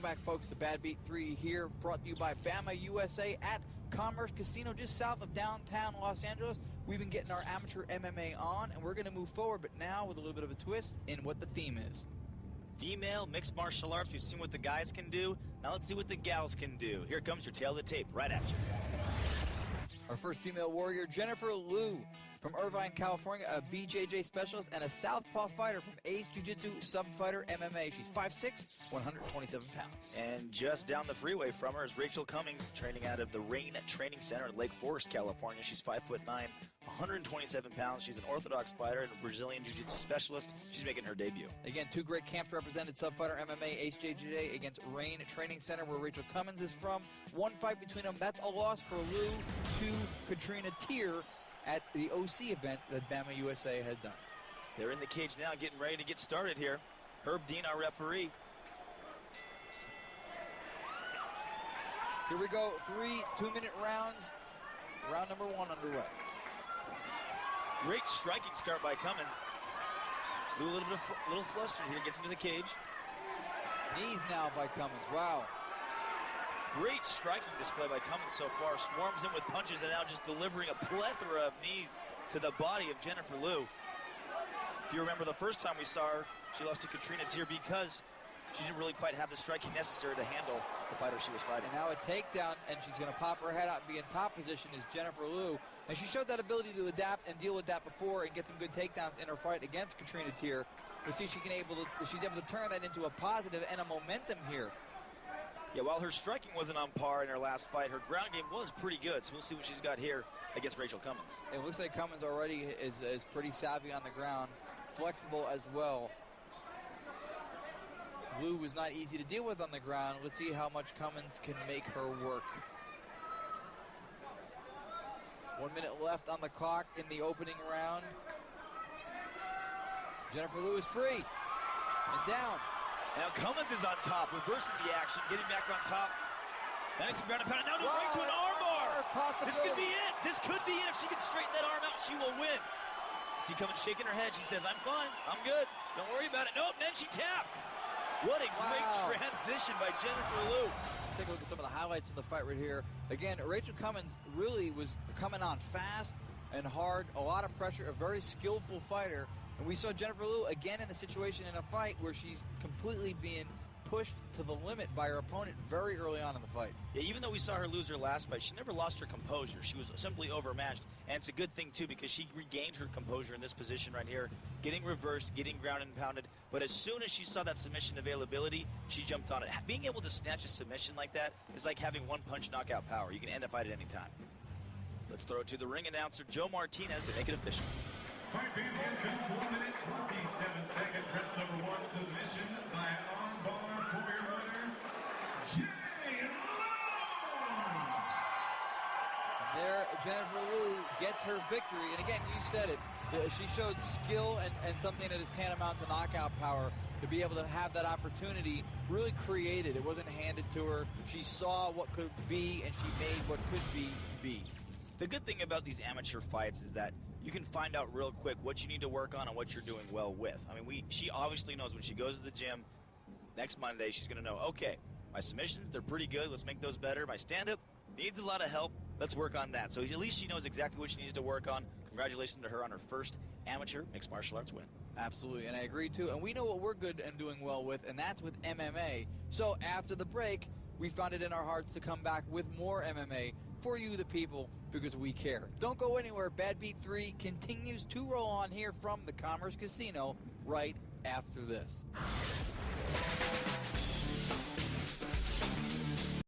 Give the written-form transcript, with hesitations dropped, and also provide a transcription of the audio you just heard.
back, folks, to Badbeat 3 here, brought to you by Bamma USA at Commerce Casino just south of downtown Los Angeles. We've been getting our amateur MMA on, and we're going to move forward, but now with a little bit of a twist in what the theme is. Female mixed martial arts. We've seen what the guys can do. Now let's see what the gals can do. Here comes your tail of the tape, right at you. Our first female warrior, Jennifer Liou, from Irvine, California, a BJJ specialist and a southpaw fighter from Ace Jiu-Jitsu Sub-Fighter MMA. She's 5'6", 127 pounds. And just down the freeway from her is Rachael Cummins, training out of the Rain Training Center in Lake Forest, California. She's 5'9", 127 pounds. She's an orthodox fighter and a Brazilian Jiu-Jitsu specialist. She's making her debut. Again, two great camps represented, Sub-Fighter MMA, Ace JJ against Rain Training Center, where Rachael Cummins is from. One fight between them. That's a loss for Liou to Katrina Tier at the OC event that Bamma USA had done. They're in the cage now, getting ready to get started here. Herb Dean, our referee. Here we go, 3 2-minute rounds. Round number 1 underway. Great striking start by Cummins. Liou a little flustered here, gets into the cage. Knees now by Cummins, wow. Great striking display by Cummins so far. Swarms in with punches and now just delivering a plethora of knees to the body of Jennifer Liou. If you remember the first time we saw her, she lost to Katrina Tier because she didn't really quite have the striking necessary to handle the fighter she was fighting. And now a takedown, and she's going to pop her head out and be in top position is Jennifer Liou. And she showed that ability to adapt and deal with that before and get some good takedowns in her fight against Katrina Tier. We'll see if she's able to turn that into a positive and a momentum here. Yeah, while her striking wasn't on par in her last fight, her ground game was pretty good. So we'll see what she's got here against Rachael Cummins. It looks like Cummins already is pretty savvy on the ground, flexible as well. Liou was not easy to deal with on the ground. Let's see how much Cummins can make her work. 1 minute left on the clock in the opening round. Jennifer Liou is free and down. Now Cummins is on top, reversing the action, getting back on top. Landing some ground and pound, and now right to an arm bar. This could be it. This could be it. If she can straighten that arm out, she will win. See Cummins shaking her head. She says, I'm fine. I'm good. Don't worry about it. Nope, then she tapped. What a great transition by Jennifer Liou. Take a look at some of the highlights of the fight right here. Again, Rachael Cummins really was coming on fast and hard, a lot of pressure, a very skillful fighter. And we saw Jennifer Liou again in a situation in a fight where she's completely being pushed to the limit by her opponent very early on in the fight. Yeah, even though we saw her lose her last fight, she never lost her composure. She was simply overmatched. And it's a good thing, too, because she regained her composure in this position right here, getting reversed, getting ground and pounded. But as soon as she saw that submission availability, she jumped on it. Being able to snatch a submission like that is like having one-punch knockout power. You can end a fight at any time. Let's throw it to the ring announcer, Joe Martinez, to make it official. Fight fans, here comes 1 minute, 27 seconds. Round number 1 submission by armbar for your winner, Jennifer Liou. There, Jennifer Liou gets her victory. And again, you said it. She showed skill and something that is tantamount to knockout power to be able to have that opportunity really created. It wasn't handed to her. She saw what could be, and she made what could be. The good thing about these amateur fights is that you can find out real quick what you need to work on and what you're doing well with. I mean, she obviously knows when she goes to the gym next Monday, she's going to know, okay, my submissions, they're pretty good. Let's make those better. My stand-up needs a lot of help. Let's work on that. So at least she knows exactly what she needs to work on. Congratulations to her on her first amateur mixed martial arts win. Absolutely, and I agree too. And we know what we're good and doing well with, and that's with MMA. So after the break, we found it in our hearts to come back with more MMA for you, the people, because we care. Don't go anywhere. Badbeat 3 continues to roll on here from the Commerce Casino right after this.